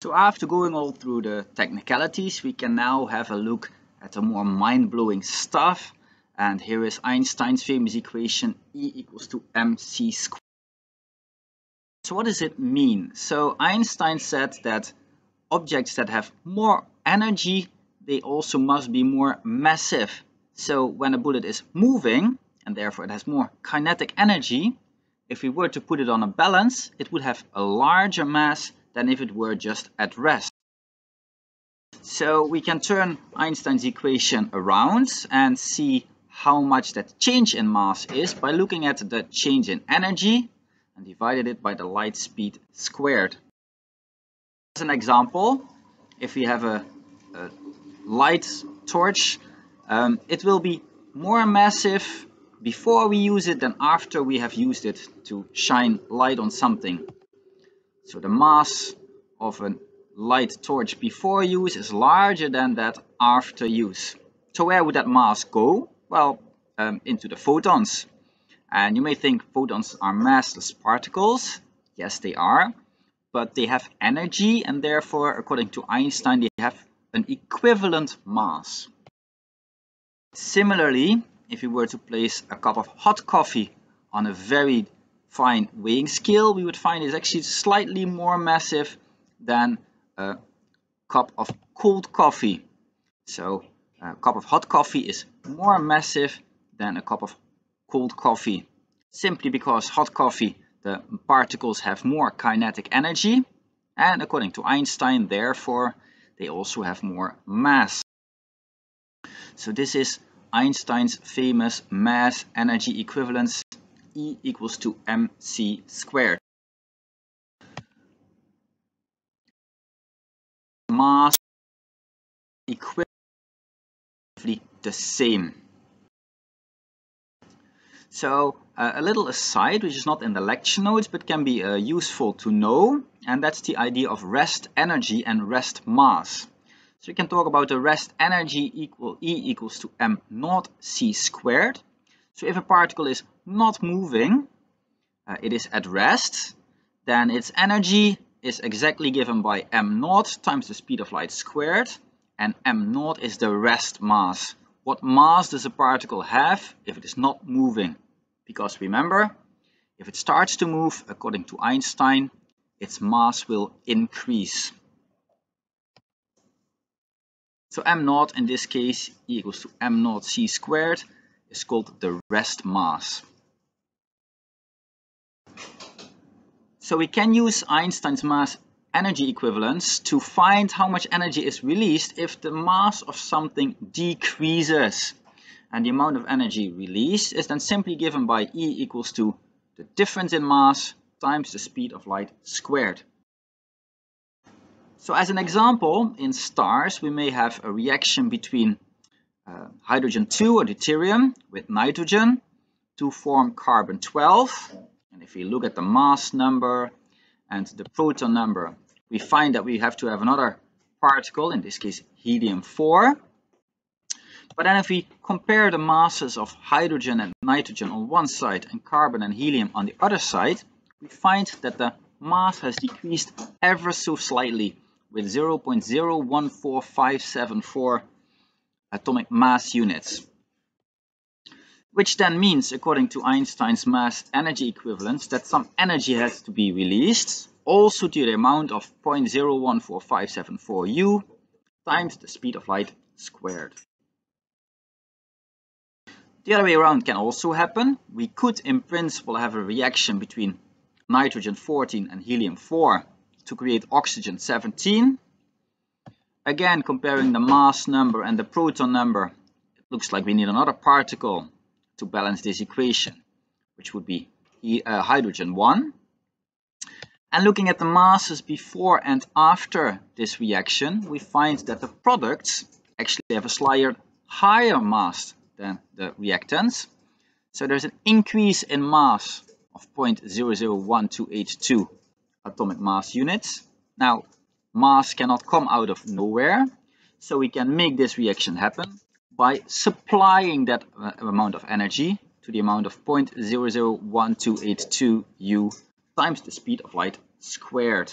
So after going all through the technicalities, we can now have a look at the more mind-blowing stuff. And here is Einstein's famous equation E equals to mc squared. So what does it mean? So Einstein said that objects that have more energy, they also must be more massive. So when a bullet is moving, and therefore it has more kinetic energy, if we were to put it on a balance, it would have a larger mass than if it were just at rest. So we can turn Einstein's equation around and see how much that change in mass is by looking at the change in energy and divided it by the light speed squared. As an example, if we have a light torch, it will be more massive before we use it than after we have used it to shine light on something. So the mass of a light torch before use is larger than that after use. So where would that mass go? Well, into the photons. And you may think photons are massless particles. Yes, they are. But they have energy, and therefore, according to Einstein, they have an equivalent mass. Similarly, if we were to place a cup of hot coffee on a very fine weighing scale, we would find it's actually slightly more massive than a cup of cold coffee. So a cup of hot coffee is more massive than a cup of cold coffee, simply because hot coffee, the particles have more kinetic energy, and according to Einstein, therefore, they also have more mass. So this is Einstein's famous mass-energy equivalence, E equals to mc squared. Mass equivalently the same. So a little aside, which is not in the lecture notes, but can be useful to know, and that's the idea of rest energy and rest mass. So we can talk about the rest energy E equals to m naught c squared. So if a particle is not moving, it is at rest, then its energy is exactly given by m naught times the speed of light squared, and m naught is the rest mass. What mass does a particle have if it is not moving? Because remember, if it starts to move, according to Einstein, its mass will increase. So m naught in this case, E equals to m naught c squared, is called the rest mass. So we can use Einstein's mass energy equivalence to find how much energy is released if the mass of something decreases. And the amount of energy released is then simply given by E equals to the difference in mass times the speed of light squared. So as an example, in stars we may have a reaction between hydrogen 2 or deuterium with nitrogen to form carbon 12. And if we look at the mass number and the proton number, we find that we have to have another particle, in this case helium 4. But then if we compare the masses of hydrogen and nitrogen on one side and carbon and helium on the other side, we find that the mass has decreased ever so slightly with 0.014574 atomic mass units. Which then means, according to Einstein's mass energy equivalence, that some energy has to be released, also to the amount of 0.014574 U times the speed of light squared. The other way around can also happen. We could in principle have a reaction between nitrogen 14 and helium 4 to create oxygen 17. Again, comparing the mass number and the proton number, it looks like we need another particle to balance this equation, which would be hydrogen 1. And looking at the masses before and after this reaction, we find that the products actually have a slightly higher mass than the reactants. So there's an increase in mass of 0.001282 atomic mass units. Now, mass cannot come out of nowhere, so we can make this reaction happen by supplying that amount of energy to the amount of 0.001282 U times the speed of light squared.